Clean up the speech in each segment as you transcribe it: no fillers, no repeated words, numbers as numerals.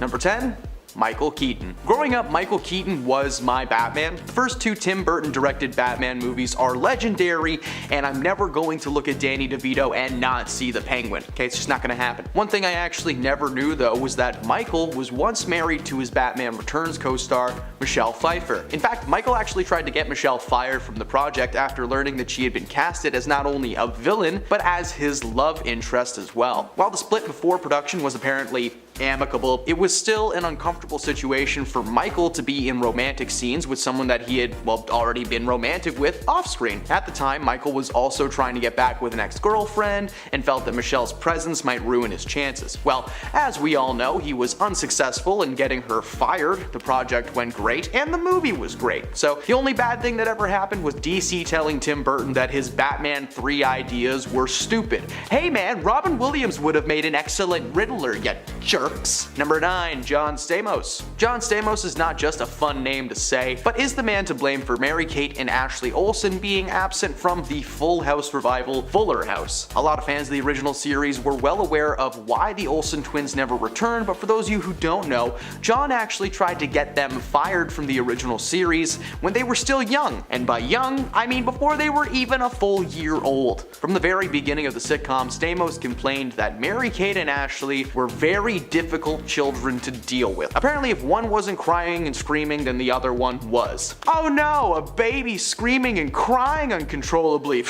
Number 10. Michael Keaton. Growing up, Michael Keaton was my Batman. The first two Tim Burton directed Batman movies are legendary, and I'm never going to look at Danny DeVito and not see the Penguin. Okay, it's just not gonna happen. One thing I actually never knew though was that Michael was once married to his Batman Returns co-star, Michelle Pfeiffer. In fact, Michael actually tried to get Michelle fired from the project after learning that she had been casted as not only a villain, but as his love interest as well. While the split before production was apparently amicable, it was still an uncomfortable situation for Michael to be in romantic scenes with someone that he had, well, already been romantic with off-screen. At the time, Michael was also trying to get back with an ex-girlfriend and felt that Michelle's presence might ruin his chances. Well, as we all know, he was unsuccessful in getting her fired, the project went great, and the movie was great. So the only bad thing that ever happened was DC telling Tim Burton that his Batman 3 ideas were stupid. Hey man, Robin Williams would have made an excellent Riddler, you jerks. Number 9. John Stamos. John Stamos is not just a fun name to say, but is the man to blame for Mary-Kate and Ashley Olsen being absent from the Full House revival Fuller House. A lot of fans of the original series were well aware of why the Olsen twins never returned, but for those of you who don't know, John actually tried to get them fired from the original series when they were still young, and by young, I mean before they were even a full year old. From the very beginning of the sitcom, Stamos complained that Mary-Kate and Ashley were very difficult children to deal with. Apparently, if one wasn't crying and screaming, then the other one was. Oh no, a baby screaming and crying uncontrollably.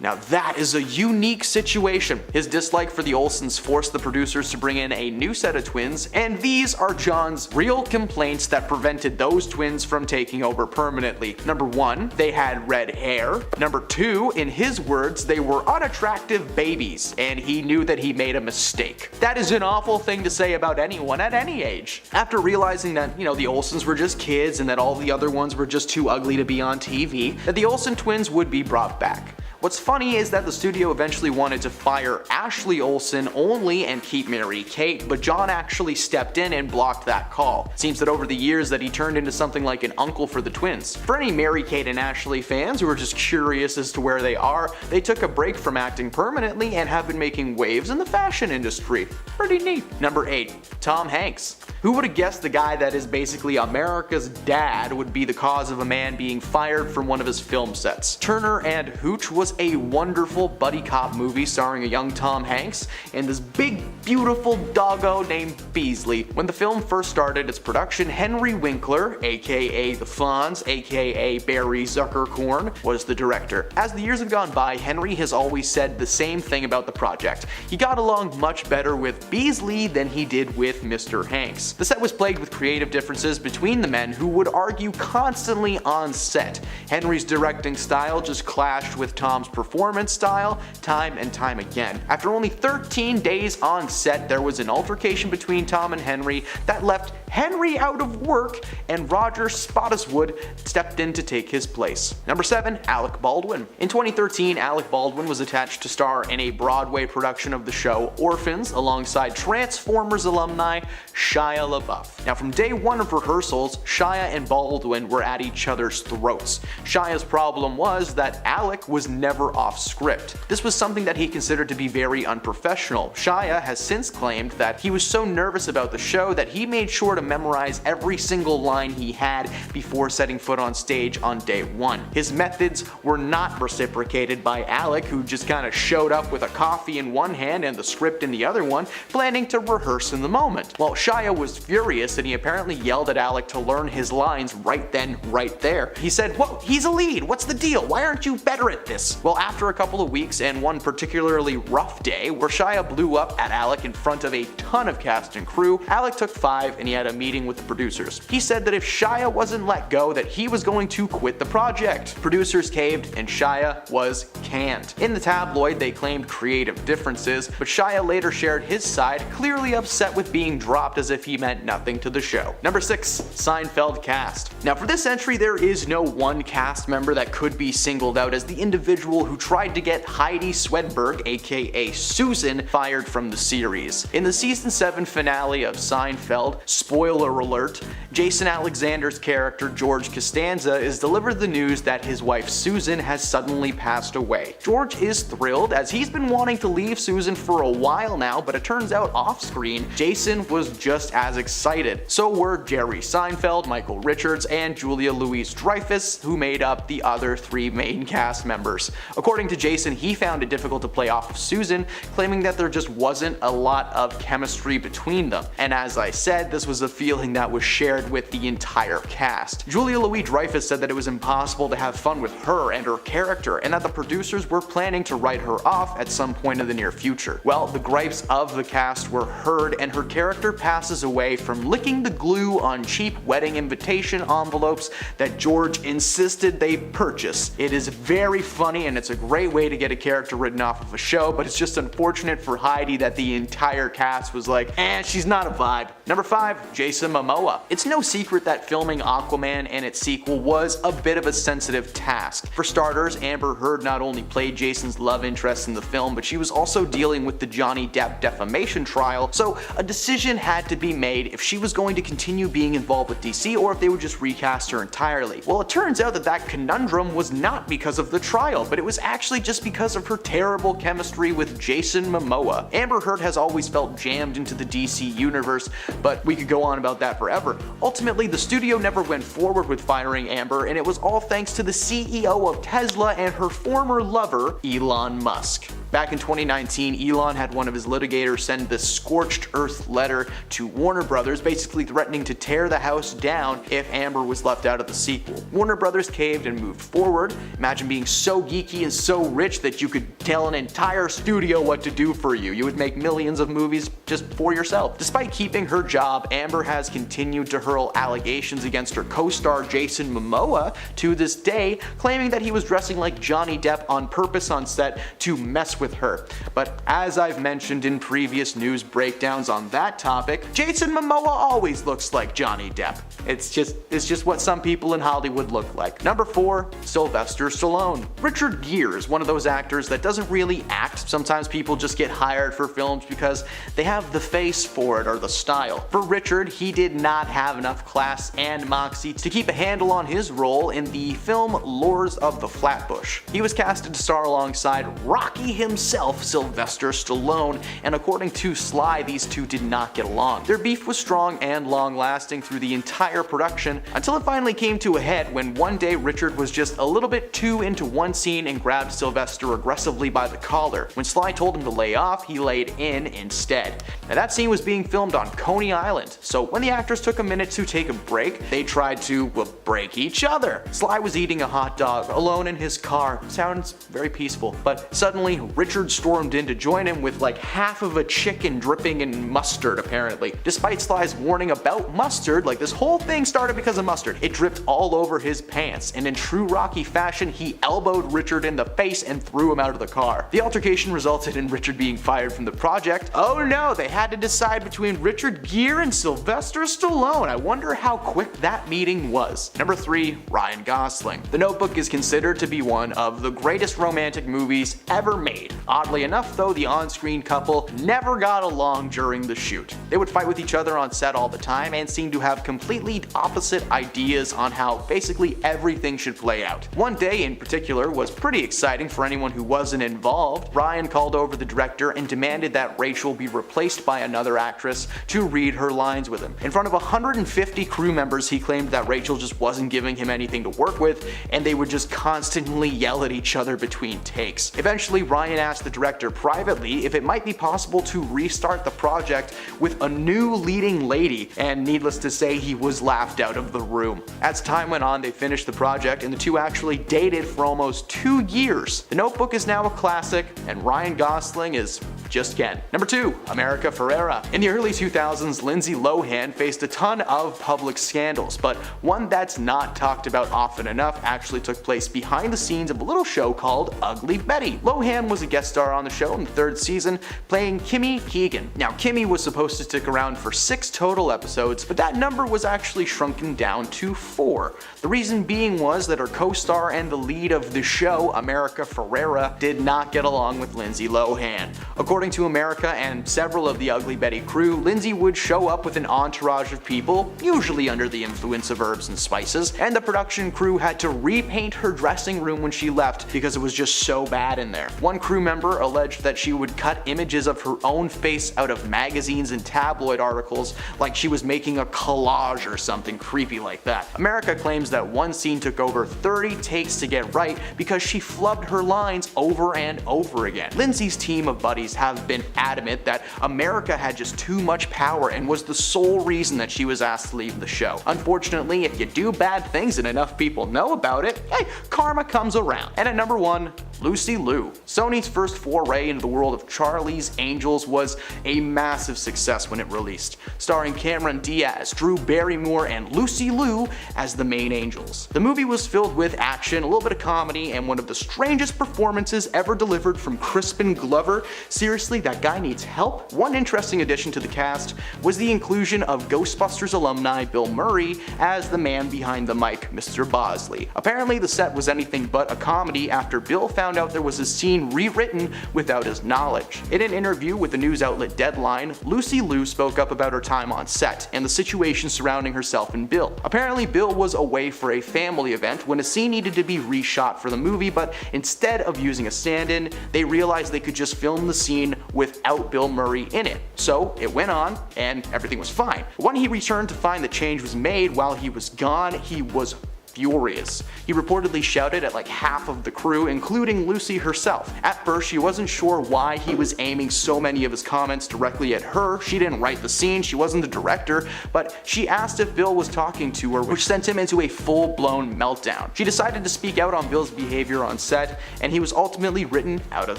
Now that is a unique situation. His dislike for the Olsens forced the producers to bring in a new set of twins, and these are John's real complaints that prevented those twins from taking over permanently. Number 1, they had red hair. Number 2, in his words, they were unattractive babies, and he knew that he made a mistake. That is an awful thing to say about anyone at any age. After realizing that, the Olsens were just kids and that all the other ones were just too ugly to be on TV, that the Olsen twins would be brought back. What's funny is that the studio eventually wanted to fire Ashley Olsen only and keep Mary-Kate, but John actually stepped in and blocked that call. Seems that over the years that he turned into something like an uncle for the twins. For any Mary-Kate and Ashley fans who are just curious as to where they are, they took a break from acting permanently and have been making waves in the fashion industry. Pretty neat. Number 8. Tom Hanks. Who would have guessed the guy that is basically America's dad would be the cause of a man being fired from one of his film sets? Turner and Hooch was a wonderful buddy cop movie starring a young Tom Hanks and this big beautiful doggo named Beasley. When the film first started its production, Henry Winkler, aka the Fonz, aka Barry Zuckerkorn, was the director. As the years have gone by, Henry has always said the same thing about the project. He got along much better with Beasley than he did with Mr. Hanks. The set was plagued with creative differences between the men who would argue constantly on set. Henry's directing style just clashed with Tom's performance style time and time again. After only 13 days on set, there was an altercation between Tom and Henry that left Henry out of work, and Roger Spottiswoode stepped in to take his place. Number 7. Alec Baldwin. In 2013, Alec Baldwin was attached to star in a Broadway production of the show Orphans alongside Transformers alumni Shia LaBeouf. Now from day one of rehearsals, Shia and Baldwin were at each other's throats. Shia's problem was that Alec was never off script. This was something that he considered to be very unprofessional. Shia has since claimed that he was so nervous about the show that he made sure to memorize every single line he had before setting foot on stage on day one. His methods were not reciprocated by Alec, who just kind of showed up with a coffee in one hand and the script in the other one, planning to rehearse in the moment. Well, Shia was furious and he apparently yelled at Alec to learn his lines right then, right there. He said, "Whoa, he's a lead, what's the deal? Why aren't you better at this?" Well, after a couple of weeks and one particularly rough day where Shia blew up at Alec in front of a ton of cast and crew, Alec took 5 and he had a meeting with the producers. He said that if Shia wasn't let go, that he was going to quit the project. Producers caved and Shia was canned. In the tabloid, they claimed creative differences, but Shia later shared his side, clearly upset with being dropped as if he meant nothing to the show. Number 6. Seinfeld cast. Now for this entry, there is no one cast member that could be singled out as the individual who tried to get Heidi Swedberg, aka Susan, fired from the series. In the season 7 finale of Seinfeld, spoiler alert, Jason Alexander's character George Costanza is delivered the news that his wife Susan has suddenly passed away. George is thrilled as he's been wanting to leave Susan for a while now, but it turns out off screen, Jason was just as excited. So were Jerry Seinfeld, Michael Richards, and Julia Louis-Dreyfus, who made up the other 3 main cast members. According to Jason, he found it difficult to play off of Susan, claiming that there just wasn't a lot of chemistry between them. And as I said, this was a feeling that was shared with the entire cast. Julia Louis-Dreyfus said that it was impossible to have fun with her and her character, and that the producers were planning to write her off at some point in the near future. Well, the gripes of the cast were heard, and her character passes away from licking the glue on cheap wedding invitation envelopes that George insisted they purchase. It is very funny, and it's a great way to get a character written off of a show, but it's just unfortunate for Heidi that the entire cast was like, she's not a vibe. Number 5. Jason Momoa. It's no secret that filming Aquaman and its sequel was a bit of a sensitive task. For starters, Amber Heard not only played Jason's love interest in the film, but she was also dealing with the Johnny Depp defamation trial, so a decision had to be made if she was going to continue being involved with DC or if they would just recast her entirely. Well, it turns out that that conundrum was not because of the trial, but it was actually just because of her terrible chemistry with Jason Momoa. Amber Heard has always felt jammed into the DC universe, but we could go on about that forever. Ultimately, the studio never went forward with firing Amber, and it was all thanks to the CEO of Tesla and her former lover, Elon Musk. Back in 2019, Elon had one of his litigators send this scorched earth letter to Warner Brothers, basically threatening to tear the house down if Amber was left out of the sequel. Warner Brothers caved and moved forward. Imagine being so geeky and so rich that you could tell an entire studio what to do for you. You would make millions of movies just for yourself. Despite keeping her job, Amber has continued to hurl allegations against her co-star Jason Momoa to this day, claiming that he was dressing like Johnny Depp on purpose on set to mess with her. But as I've mentioned in previous news breakdowns on that topic, Jason Momoa always looks like Johnny Depp. It's just what some people in Hollywood look like. Number 4. Sylvester Stallone. Richard Gere is one of those actors that doesn't really act. Sometimes people just get hired for films because they have the face for it or the style. For Richard, he did not have enough class and moxie to keep a handle on his role in the film Lords of the Flatbush. He was casted to star alongside Rocky himself, Sylvester Stallone, and according to Sly, these two did not get along. Their beef was strong and long-lasting through the entire production, until it finally came to a head when one day Richard was just a little bit too into one scene and grabbed Sylvester aggressively by the collar. When Sly told him to lay off, he laid in instead. Now that scene was being filmed on Coney Island, so when the actors took a minute to take a break, they tried to, break each other. Sly was eating a hot dog alone in his car. Sounds very peaceful, but suddenly Richard stormed in to join him with like half of a chicken dripping in mustard apparently. Despite Sly's warning about mustard, like this whole thing started because of mustard. It dripped all over his pants, and in true Rocky fashion, he elbowed Richard in the face and threw him out of the car. The altercation resulted in Richard being fired from the project. Oh no, they had to decide between Richard Gere and Sylvester Stallone. I wonder how quick that meeting was. Number 3. Ryan Gosling. The Notebook is considered to be one of the greatest romantic movies ever made. Oddly enough though, the on-screen couple never got along during the shoot. They would fight with each other on set all the time and seemed to have completely opposite ideas on how basically everything should play out. One day in particular was pretty exciting for anyone who wasn't involved. Ryan called over the director and demanded that Rachel be replaced by another actress to read her lines with him. In front of 150 crew members, he claimed that Rachel just wasn't giving him anything to work with, and they would just constantly yell at each other between takes. Eventually, Ryan asked the director privately if it might be possible to restart the project with a new leading lady, and needless to say, he was laughed out of the room. As time went on, they finished the project, and the two actually dated for almost 2 years. The Notebook is now a classic, and Ryan Gosling is just can. Number 2. America Ferrera. In the early 2000s, Lindsay Lohan faced a ton of public scandals, but one that's not talked about often enough actually took place behind the scenes of a little show called Ugly Betty. Lohan was a guest star on the show in the 3rd season, playing Kimmy Keegan. Now, Kimmy was supposed to stick around for 6 total episodes, but that number was actually shrunken down to 4. The reason being was that her co-star and the lead of the show, America Ferrera, did not get along with Lindsay Lohan. According to America and several of the Ugly Betty crew, Lindsay would show up with an entourage of people, usually under the influence of herbs and spices, and the production crew had to repaint her dressing room when she left because it was just so bad in there. One crew member alleged that she would cut images of her own face out of magazines and tabloid articles like she was making a collage or something creepy like that. America claims that one scene took over 30 takes to get right because she flubbed her lines over and over again. Lindsay's team of buddies have been adamant that America had just too much power and was the sole reason that she was asked to leave the show. Unfortunately, if you do bad things and enough people know about it, hey, karma comes around. And at number 1, Lucy Liu. Sony's first foray into the world of Charlie's Angels was a massive success when it released, starring Cameron Diaz, Drew Barrymore, and Lucy Liu as the main angels. The movie was filled with action, a little bit of comedy, and one of the strangest performances ever delivered from Crispin Glover. Seriously, that guy needs help. One interesting addition to the cast was the inclusion of Ghostbusters alumni Bill Murray as the man behind the mic, Mr. Bosley. Apparently, the set was anything but a comedy after Bill found out there was a scene rewritten without his knowledge. In an interview with the news outlet Deadline, Lucy Liu spoke up about her time on set and the situation surrounding herself and Bill. Apparently, Bill was away for a family event when a scene needed to be reshot for the movie, but instead of using a stand-in, they realized they could just film the scene without Bill Murray in it. So it went on, and everything was fine. When he returned to find the change was made while he was gone, he was furious. He reportedly shouted at like half of the crew, including Lucy herself. At first, she wasn't sure why he was aiming so many of his comments directly at her. She didn't write the scene, she wasn't the director, but she asked if Bill was talking to her, which sent him into a full-blown meltdown. She decided to speak out on Bill's behavior on set, and he was ultimately written out of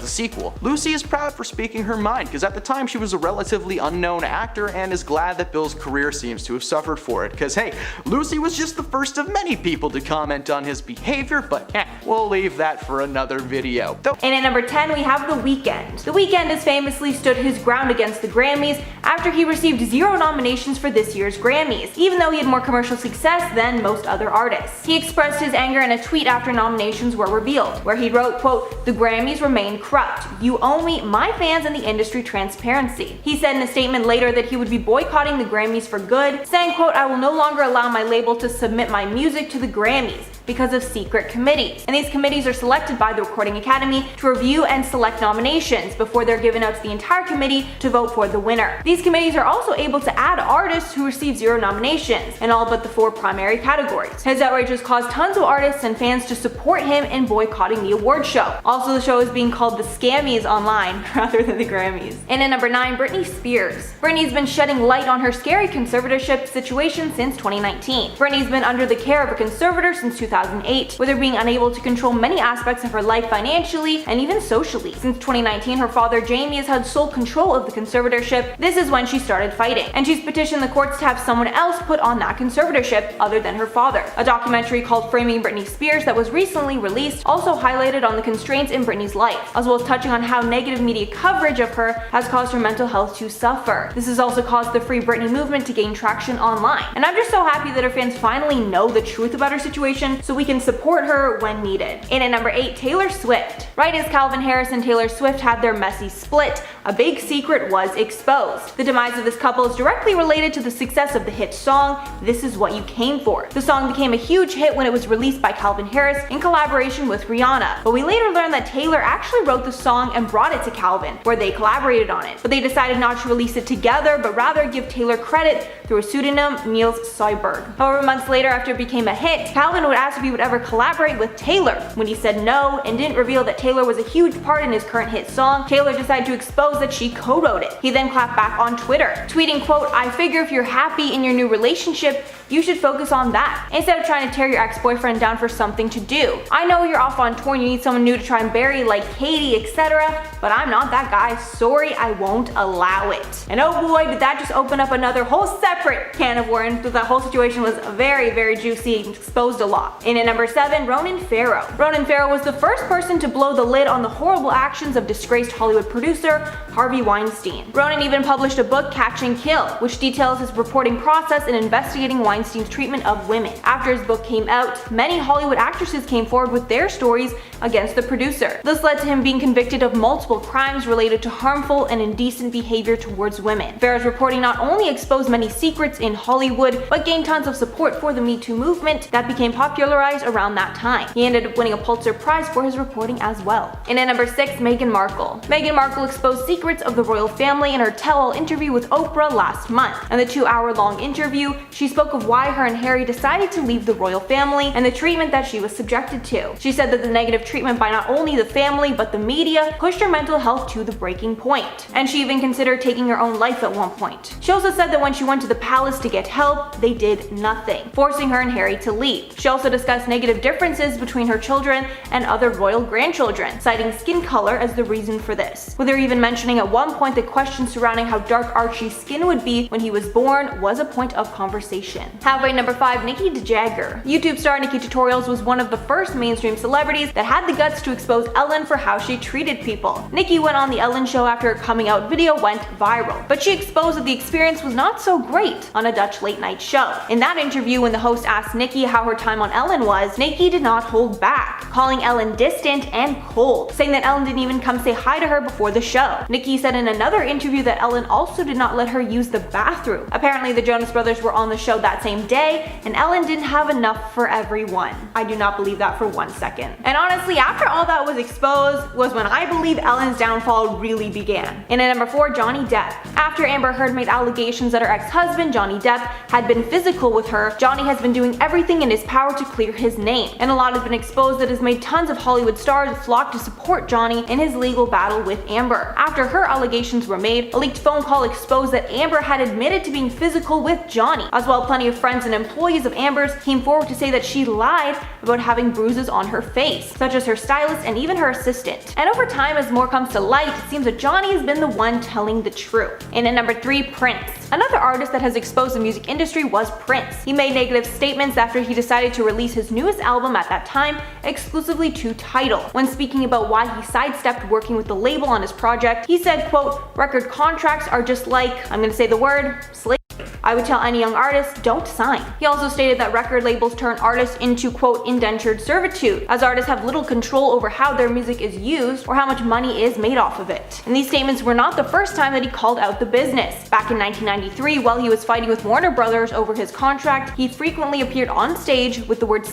the sequel. Lucy is proud for speaking her mind, because at the time she was a relatively unknown actor and is glad that Bill's career seems to have suffered for it, because hey, Lucy was just the first of many people to comment on his behavior, but we'll leave that for another video. And at number 10, we have The Weeknd. The Weeknd has famously stood his ground against the Grammys after he received 0 nominations for this year's Grammys, even though he had more commercial success than most other artists. He expressed his anger in a tweet after nominations were revealed, where he wrote, quote, "The Grammys remain corrupt. You owe me, my fans, and the industry transparency." He said in a statement later that he would be boycotting the Grammys for good, saying, quote, "I will no longer allow my label to submit my music to the Grammys because of secret committees. And these committees are selected by the Recording Academy to review and select nominations before they're given out to the entire committee to vote for the winner. These committees are also able to add artists who receive 0 nominations in all but the 4 primary categories. His outrage has caused tons of artists and fans to support him in boycotting the award show. Also, the show is being called the Scammies online rather than the Grammys. And at number 9, Britney Spears. Britney's been shedding light on her scary conservatorship situation since 2019. Britney's been under the care of a conservator since 2008, with her being unable to control many aspects of her life financially and even socially. Since 2019, her father Jamie has had sole control of the conservatorship. This is when she started fighting, and she's petitioned the courts to have someone else put on that conservatorship other than her father. A documentary called Framing Britney Spears that was recently released also highlighted on the constraints in Britney's life, as well as touching on how negative media coverage of her has caused her mental health to suffer. This has also caused the Free Britney movement to gain traction online, and I'm just so happy that her fans finally know the truth about her situation so we can support her when needed. And at number 8, Taylor Swift. Right as Calvin Harris and Taylor Swift had their messy split, a big secret was exposed. The demise of this couple is directly related to the success of the hit song, This Is What You Came For. The song became a huge hit when it was released by Calvin Harris in collaboration with Rihanna, but we later learned that Taylor actually wrote the song and brought it to Calvin, where they collaborated on it. But they decided not to release it together, but rather give Taylor credit through a pseudonym, Niels Seiberg. However, months later, after it became a hit, Calvin would ask asked if he would ever collaborate with Taylor. When he said no and didn't reveal that Taylor was a huge part in his current hit song, Taylor decided to expose that she co-wrote it. He then clapped back on Twitter, tweeting, quote, "I figure if you're happy in your new relationship, you should focus on that, instead of trying to tear your ex-boyfriend down for something to do. I know you're off on tour and you need someone new to try and bury like Katie, etc., but I'm not that guy. Sorry, I won't allow it." And oh boy, did that just open up another whole separate can of worms. That whole situation was very, very juicy and exposed a lot. In at number 7, Ronan Farrow. Ronan Farrow was the first person to blow the lid on the horrible actions of disgraced Hollywood producer Harvey Weinstein. Ronan even published a book, Catch and Kill, which details his reporting process in investigating Weinstein's treatment of women. After his book came out, many Hollywood actresses came forward with their stories against the producer. This led to him being convicted of multiple crimes related to harmful and indecent behavior towards women. Farrow's reporting not only exposed many secrets in Hollywood, but gained tons of support for the Me Too movement that became popularized around that time. He ended up winning a Pulitzer Prize for his reporting as well. And at number 6, Meghan Markle. Meghan Markle exposed secrets of the royal family in her tell-all interview with Oprah last month. In the 2-hour-long interview, she spoke of why her and Harry decided to leave the royal family and the treatment that she was subjected to. She said that the negative treatment by not only the family but the media pushed her mental health to the breaking point, and she even considered taking her own life at one point. She also said that when she went to the palace to get help, they did nothing, forcing her and Harry to leave. She also discussed negative differences between her children and other royal grandchildren, citing skin color as the reason for this, with her even mentioning at one point the question surrounding how dark Archie's skin would be when he was born was a point of conversation. Halfway number 5, Nikki DeJagger. YouTube star Nikki Tutorials was one of the first mainstream celebrities that had the guts to expose Ellen for how she treated people. Nikki went on the Ellen show after her coming out video went viral, but she exposed that the experience was not so great on a Dutch late night show. In that interview, when the host asked Nikki how her time on Ellen was, Nikki did not hold back, calling Ellen distant and cold, saying that Ellen didn't even come say hi to her before the show. Nikki said in another interview that Ellen also did not let her use the bathroom. Apparently the Jonas Brothers were on the show that same day, and Ellen didn't have enough for everyone. I do not believe that for 1 second. And honestly, after all that was exposed was when I believe Ellen's downfall really began. And at number 4, Johnny Depp. After Amber Heard made allegations that her ex-husband, Johnny Depp, had been physical with her, Johnny has been doing everything in his power to clear his name. And a lot has been exposed that has made tons of Hollywood stars flock to support Johnny in his legal battle with Amber. After her allegations were made, a leaked phone call exposed that Amber had admitted to being physical with Johnny. As well, plenty of friends and employees of Amber's came forward to say that she lied about having bruises on her face, such as her stylist and even her assistant. And over time, as more comes to light, it seems that Johnny has been the one telling the truth. And at number 3, Prince. Another artist that has exposed the music industry was Prince. He made negative statements after he decided to release his newest album at that time exclusively to Tidal. When speaking about why he sidestepped working with the label on his project, he said, quote, "Record contracts are just like, I'm gonna say the word, slave. I would tell any young artist, don't sign." He also stated that record labels turn artists into, quote, indentured servitude, as artists have little control over how their music is used or how much money is made off of it. And these statements were not the first time that he called out the business. Back in 1993, while he was fighting with Warner Brothers over his contract, he frequently appeared on stage with the word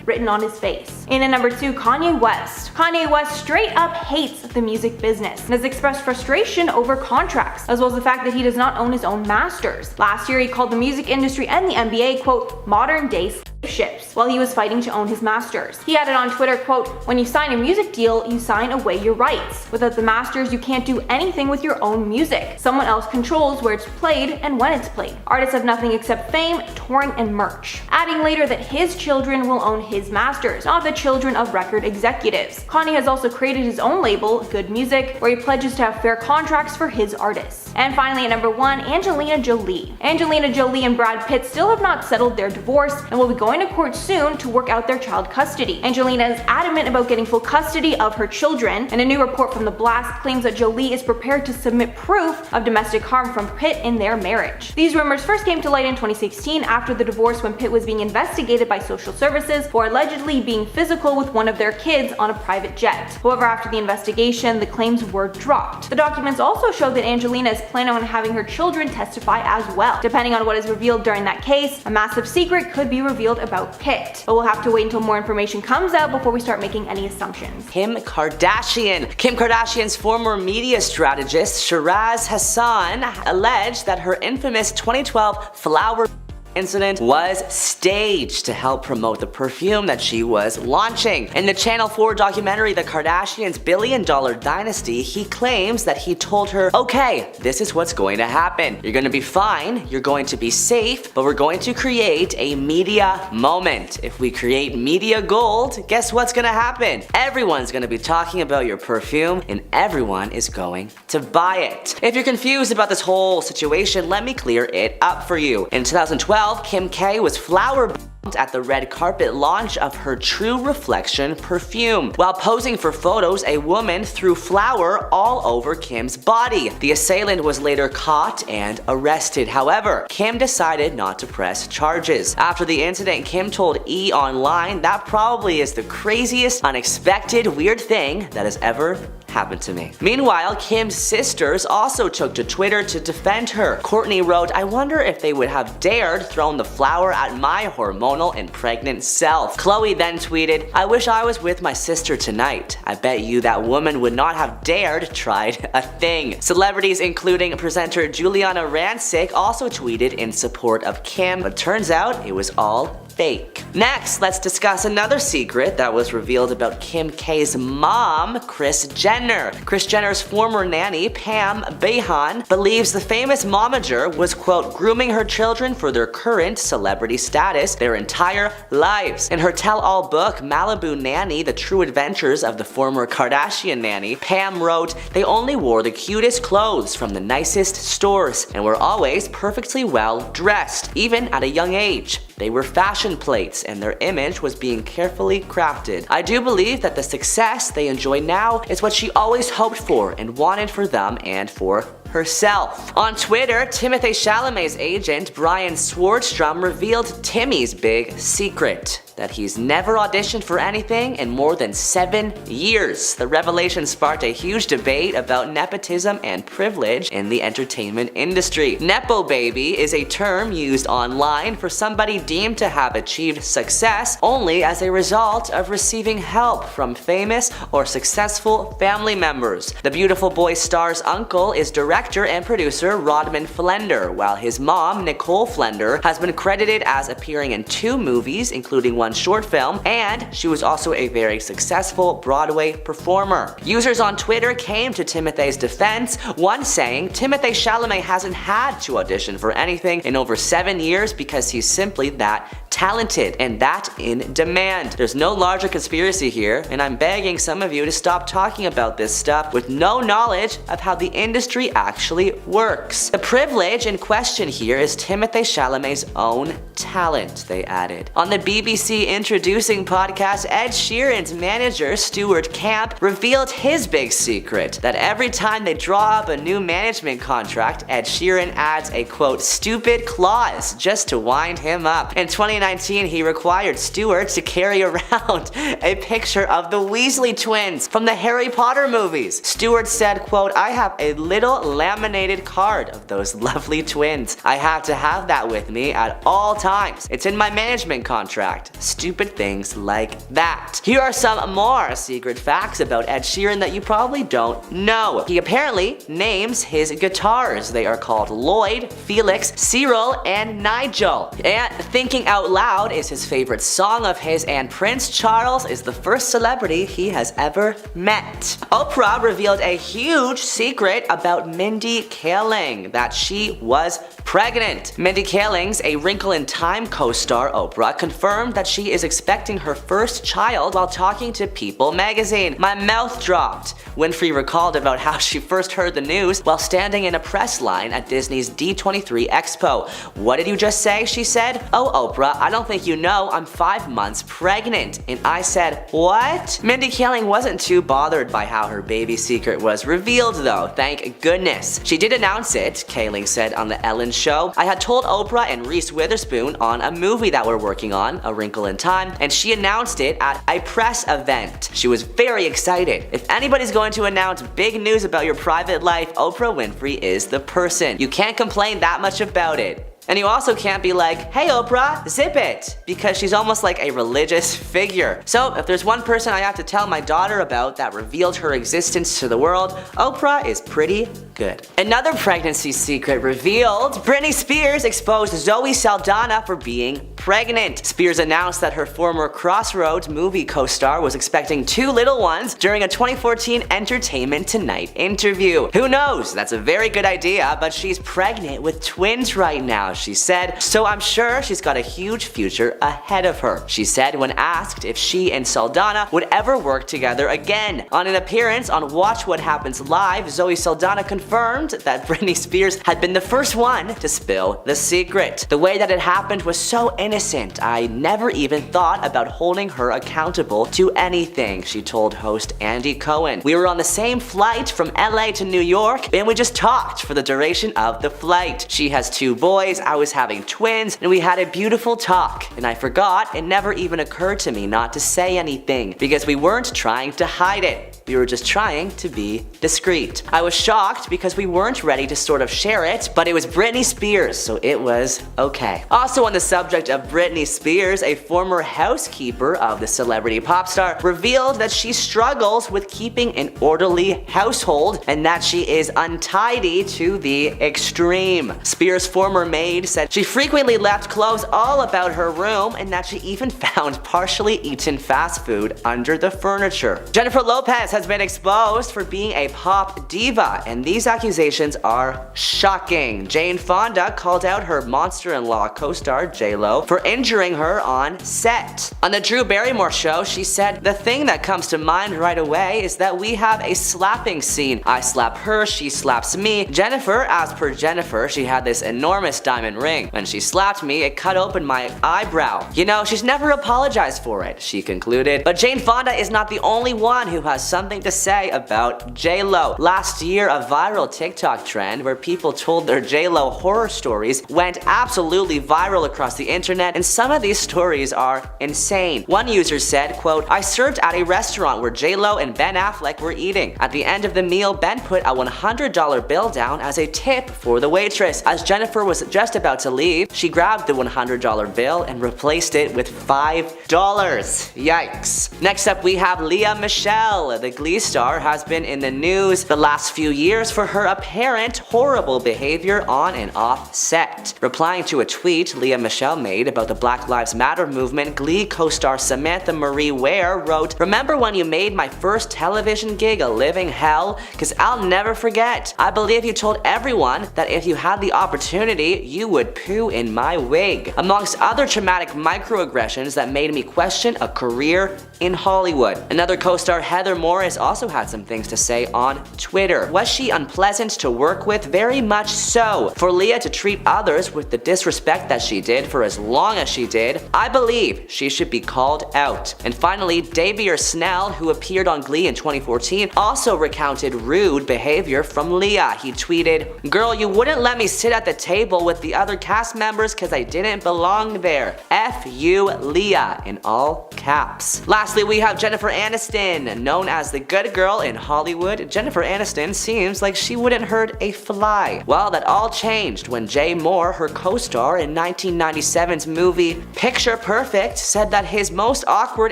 written on his face. And at number 2, Kanye West. Kanye West straight up hates the music business and has expressed frustration over contracts, as well as the fact that he does not own his own masters. Last year, he called the music industry and the NBA, quote, modern day ships, while he was fighting to own his masters. He added on Twitter, quote, "When you sign a music deal, you sign away your rights. Without the masters, you can't do anything with your own music. Someone else controls where it's played and when it's played. Artists have nothing except fame, touring, and merch." Adding later that his children will own his masters, not the children of record executives. Kanye has also created his own label, Good Music, where he pledges to have fair contracts for his artists. And finally at number 1, Angelina Jolie. Angelina Jolie and Brad Pitt still have not settled their divorce and will be going to court soon to work out their child custody. Angelina is adamant about getting full custody of her children, and a new report from The Blast claims that Jolie is prepared to submit proof of domestic harm from Pitt in their marriage. These rumors first came to light in 2016 after the divorce, when Pitt was being investigated by social services for allegedly being physical with one of their kids on a private jet. However, after the investigation, the claims were dropped. The documents also show that Angelina is planning on having her children testify as well. Depending on what is revealed during that case, a massive secret could be revealed about Pitt. But we'll have to wait until more information comes out before we start making any assumptions. Kim Kardashian. Kim Kardashian's former media strategist, Shiraz Hassan, alleged that her infamous 2012 flower incident was staged to help promote the perfume that she was launching. In the Channel 4 documentary The Kardashians' Billion-Dollar Dynasty, he claims that he told her, okay, this is what's going to happen. You're gonna be fine, you're going to be safe, but we're going to create a media moment. If we create media gold, guess what's gonna happen? Everyone's gonna be talking about your perfume and everyone is going to buy it. If you're confused about this whole situation, let me clear it up for you. In 2012, Kim K was flower at the red carpet launch of her True Reflection perfume. While posing for photos, a woman threw flour all over Kim's body. The assailant was later caught and arrested. However, Kim decided not to press charges. After the incident, Kim told E! Online, that probably is the craziest, unexpected, weird thing that has ever happened to me. Meanwhile, Kim's sisters also took to Twitter to defend her. Courtney wrote, I wonder if they would have dared thrown the flour at my hormonal and pregnant self. Chloe then tweeted, I wish I was with my sister tonight. I bet you that woman would not have dared tried a thing. Celebrities including presenter Juliana Rancic also tweeted in support of Kim, but turns out it was all fake. Next, let's discuss another secret that was revealed about Kim K's mom, Kris Jenner. Kris Jenner's former nanny, Pam Behan, believes the famous momager was, quote, grooming her children for their current celebrity status their entire lives. In her tell-all book, Malibu Nanny, The True Adventures of the Former Kardashian Nanny, Pam wrote, they only wore the cutest clothes from the nicest stores and were always perfectly well dressed, even at a young age. They were fashion plates and their image was being carefully crafted. I do believe that the success they enjoy now is what she always hoped for and wanted for them and for herself. On Twitter, Timothée Chalamet's agent, Brian Swardstrom, revealed Timmy's big secret. That he's never auditioned for anything in more than 7 years. The revelation sparked a huge debate about nepotism and privilege in the entertainment industry. Nepo baby is a term used online for somebody deemed to have achieved success only as a result of receiving help from famous or successful family members. The Beautiful Boy star's uncle is director and producer Rodman Flender, while his mom, Nicole Flender, has been credited as appearing in 2 movies, including one short film, and she was also a very successful Broadway performer. Users on Twitter came to Timothée's defense, one saying Timothée Chalamet hasn't had to audition for anything in over 7 years because he's simply that talented and that in demand. There's no larger conspiracy here, and I'm begging some of you to stop talking about this stuff with no knowledge of how the industry actually works. The privilege in question here is Timothée Chalamet's own talent, they added. On the BBC Introducing podcast, Ed Sheeran's manager, Stuart Camp, revealed his big secret, that every time they draw up a new management contract, Ed Sheeran adds a, quote, stupid clause just to wind him up. In 2019, he required Stuart to carry around a picture of the Weasley twins from the Harry Potter movies. Stuart said, quote, I have a little laminated card of those lovely twins. I have to have that with me at all times. It's in my management contract. Stupid things like that. Here are some more secret facts about Ed Sheeran that you probably don't know. He apparently names his guitars. They are called Lloyd, Felix, Cyril, and Nigel. And Thinking Out Loud is his favorite song of his, and Prince Charles is the first celebrity he has ever met. Oprah revealed a huge secret about Mindy Kaling, that she was pregnant. Mindy Kaling's A Wrinkle in Time co-star Oprah confirmed that she is expecting her first child while talking to People magazine. My mouth dropped. Winfrey recalled about how she first heard the news while standing in a press line at Disney's D23 Expo. What did you just say? She said. Oh, Oprah, I don't think you know I'm 5 months pregnant. And I said, what? Mindy Kaling wasn't too bothered by how her baby secret was revealed though, thank goodness. She did announce it, Kaling said on the Ellen Show. I had told Oprah and Reese Witherspoon on a movie that we're working on, A Wrinkle in Time, and she announced it at a press event. She was very excited. If anybody's going to announce big news about your private life, Oprah Winfrey is the person. You can't complain that much about it. And you also can't be like, hey Oprah, zip it, because she's almost like a religious figure. So if there's one person I have to tell my daughter about that revealed her existence to the world, Oprah is pretty good. Another pregnancy secret revealed: Britney Spears exposed Zoe Saldana for being pregnant. Spears announced that her former Crossroads movie co-star was expecting 2 little ones during a 2014 Entertainment Tonight interview. Who knows? That's a very good idea, but she's pregnant with twins right now, she said, so I'm sure she's got a huge future ahead of her. She said when asked if she and Saldana would ever work together again. On an appearance on Watch What Happens Live, Zoe Saldana confirmed that Britney Spears had been the first one to spill the secret. The way that it happened was so innocent. I never even thought about holding her accountable to anything, she told host Andy Cohen. We were on the same flight from LA to New York, and we just talked for the duration of the flight. She has 2 boys, I was having twins, and we had a beautiful talk. And I forgot, it never even occurred to me not to say anything, because we weren't trying to hide it. We were just trying to be discreet. I was shocked because we weren't ready to sort of share it, but it was Britney Spears, so it was okay. Also on the subject of Britney Spears, a former housekeeper of the celebrity pop star revealed that she struggles with keeping an orderly household and that she is untidy to the extreme. Spears' former maid said she frequently left clothes all about her room and that she even found partially eaten fast food under the furniture. Jennifer Lopez has been exposed for being a pop diva, and these accusations are shocking. Jane Fonda called out her monster-in-law co-star J-Lo for injuring her on set. On the Drew Barrymore show, she said, "The thing that comes to mind right away is that we have a slapping scene. I slap her, she slaps me. Jennifer, as per Jennifer, she had this enormous diamond ring. When she slapped me, it cut open my eyebrow. You know, she's never apologized for it," she concluded. But Jane Fonda is not the only one who has something to say about J-Lo. Last year, a viral TikTok trend where people told their J-Lo horror stories went absolutely viral across the internet, and some of these stories are insane. One user said, quote, "I served at a restaurant where J-Lo and Ben Affleck were eating. At the end of the meal, Ben put a $100 bill down as a tip for the waitress. As Jennifer was just about to leave, she grabbed the $100 bill and replaced it with $5. Yikes. Next up, we have Lea Michele. The Glee star has been in the news the last few years for her apparent horrible behavior on and off set. Replying to a tweet Lea Michele made about the Black Lives Matter movement, Glee co-star Samantha Marie Ware wrote, "Remember when you made my first television gig a living hell? Cause I'll never forget. I believe you told everyone that if you had the opportunity, you would poo in my wig." Amongst other traumatic microaggressions that made me question a career in Hollywood. Another co-star, Heather Morris, also had some things to say on Twitter. Was she unpleasant to work with? Very much so. For Lea to treat others with the disrespect that she did for as long as she did, I believe she should be called out. And finally, Davey Snell, who appeared on Glee in 2014, also recounted rude behavior from Lea. He tweeted, "Girl, you wouldn't let me sit at the table with the other cast members cause I didn't belong there. F you, Lea," in all caps. Lastly, we have Jennifer Aniston. Known as the good girl in Hollywood, Jennifer Aniston seems like she wouldn't hurt a fly. Well, that all changed when Jay Moore, her co-star in 1997's movie Picture Perfect, said that his most awkward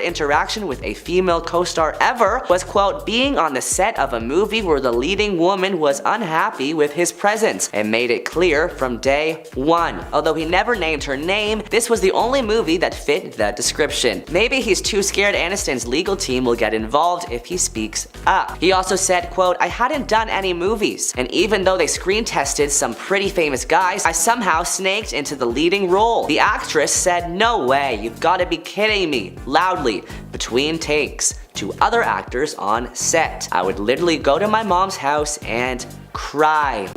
interaction with a female co-star ever was, quote, "being on the set of a movie where the leading woman was unhappy with his presence and made it clear from day one." Although he never named her name, this was the only movie that fit that description. Maybe he's too scared Aniston's legal team will get involved if he speaks up. He also said, quote, "I hadn't done any movies, and even though they screen tested some pretty famous guys, I somehow snaked into the leading role." The actress said, "No way, you've gotta be kidding me," loudly between takes to other actors on set. "I would literally go to my mom's house and cry."